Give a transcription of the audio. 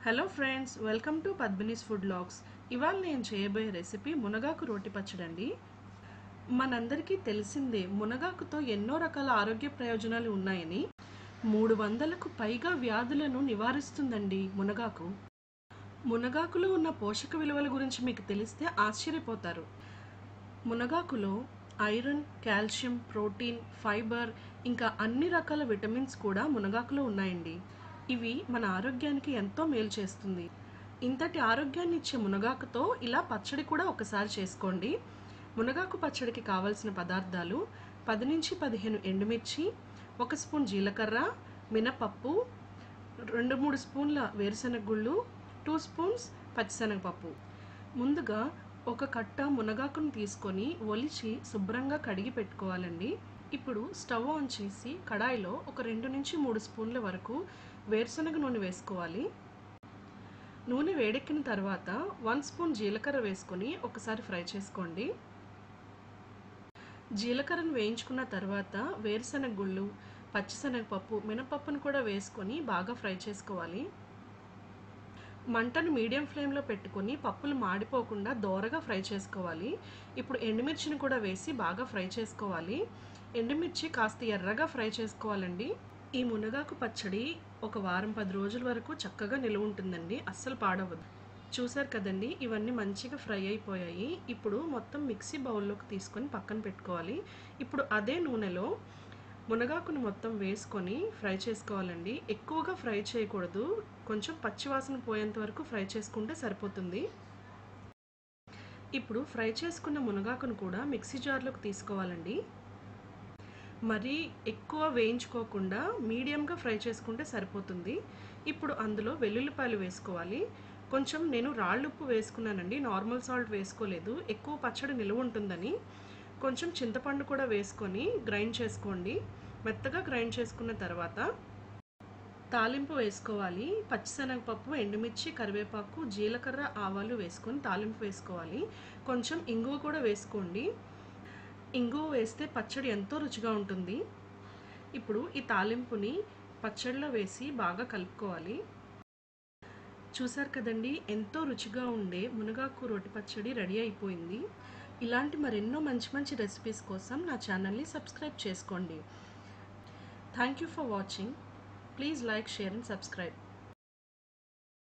Hello friends, welcome to Padmini's food logs. ఇవాళ నేను చేయబోయే రెసిపీ మునగాకు రోటి పచ్చడి అండి. మనందరికీ తెలిసిందే మునగాకుతో ఎన్నో రకాల ఆరోగ్య ప్రయోజనాలు ఉన్నాయని. 300కు పైగా వ్యాధులను నివారిస్తుందండి మునగాకు. మునగాకులో ఉన్న పోషక విలువల గురించి మీకు తెలిస్తే ఆశ్చర్యపోతారు. మునగాకులో ఐరన్, కాల్షియం, ప్రోటీన్, ఫైబర్ ఇంకా అన్ని రకాల విటమిన్స్ కూడా మునగాకులో ఉన్నాయండి. ఇవి మన ఆరోగ్యానికి ఎంతో మేలు చేస్తుంది. ఇంతటి ఆరోగ్యాన్ని ఇచ్చే మునగాకుతో ఇలా పచ్చడి కూడా ఒకసారి చేసుకోండి. మునగాకు పచ్చడికి కావలసిన పదార్థాలు: 10 నుంచి 15 ఎండుమిర్చి, 1 స్పూన్ జీలకర్ర, మినపప్పు, 2-3 స్పూన్ల వేరుశనగ గుళ్ళు, 2 స్పూన్స్ పచ్చిశనగపప్పు. ముందుగా ఒక కట్ట మునగాకును తీసుకొని ఒలిచి శుభ్రంగా కడిగి పెట్టుకోవాలండి. ఇప్పుడు స్టవ్ ఆన్ చేసి కడాయిలో ఒక 2 నుంచి 3 స్పూన్ల వరకు వేరుశనగ నూనె వేసుకోవాలి. నూనె వేడెక్కిన తర్వాత 1 స్పూన్ జీలకర్ర వేసుకొని ఒకసారి ఫ్రై చేసుకోండి. జీలకర్రను వేయించుకున్న తర్వాత వేరుశనగ గుళ్ళు, పచ్చిశనగపప్పు, మినపప్పును కూడా వేసుకొని బాగా ఫ్రై చేసుకోవాలి. మంటను మీడియం ఫ్లేమ్లో పెట్టుకొని పప్పులు మాడిపోకుండా దోరగా ఫ్రై చేసుకోవాలి. ఇప్పుడు ఎండుమిర్చిని కూడా వేసి బాగా ఫ్రై చేసుకోవాలి. ఎండుమిర్చి కాస్త ఎర్రగా ఫ్రై చేసుకోవాలండి. ఈ మునగాకు పచ్చడి ఒక వారం 10 రోజుల వరకు చక్కగా నిలువ ఉంటుందండి, అస్సలు పాడవద్దు. చూసారు కదండి, ఇవన్నీ మంచిగా ఫ్రై అయిపోయాయి. ఇప్పుడు మొత్తం మిక్సీ బౌల్లోకి తీసుకొని పక్కన పెట్టుకోవాలి. ఇప్పుడు అదే నూనెలో మునగాకును మొత్తం వేసుకొని ఫ్రై చేసుకోవాలండి. ఎక్కువగా ఫ్రై చేయకూడదు, కొంచెం పచ్చివాసన పోయేంత వరకు ఫ్రై చేసుకుంటే సరిపోతుంది. ఇప్పుడు ఫ్రై చేసుకున్న మునగాకును కూడా మిక్సీ జార్లోకి తీసుకోవాలండి. మరీ ఎక్కువ వేయించుకోకుండా మీడియంగా ఫ్రై చేసుకుంటే సరిపోతుంది. ఇప్పుడు అందులో వెల్లుల్లిపాయలు వేసుకోవాలి. కొంచెం నేను రాళ్ళుప్పు వేసుకున్నానండి, నార్మల్ సాల్ట్ వేసుకోలేదు, ఎక్కువ పచ్చడి నిలువ ఉంటుందని. కొంచెం చింతపండు కూడా వేసుకొని గ్రైండ్ చేసుకోండి. మెత్తగా గ్రైండ్ చేసుకున్న తర్వాత తాలింపు వేసుకోవాలి. పచ్చిశనగపప్పు, ఎండుమిర్చి, కరివేపాకు, జీలకర్ర, ఆవాలు వేసుకొని తాలింపు వేసుకోవాలి. కొంచెం ఇంగువ కూడా వేసుకోండి. ఇంగువ వేస్తే పచ్చడి ఎంతో రుచిగా ఉంటుంది. ఇప్పుడు ఈ తాలింపుని పచ్చడిలో వేసి బాగా కలుపుకోవాలి. చూసారు కదండి, ఎంతో రుచిగా ఉండే మునగాకు రోటి పచ్చడి రెడీ అయిపోయింది. ఇలాంటి మరెన్నో మంచి మంచి రెసిపీస్ కోసం నా ఛానల్ని సబ్స్క్రైబ్ చేసుకోండి. Thank you for watching. Please like, share and subscribe.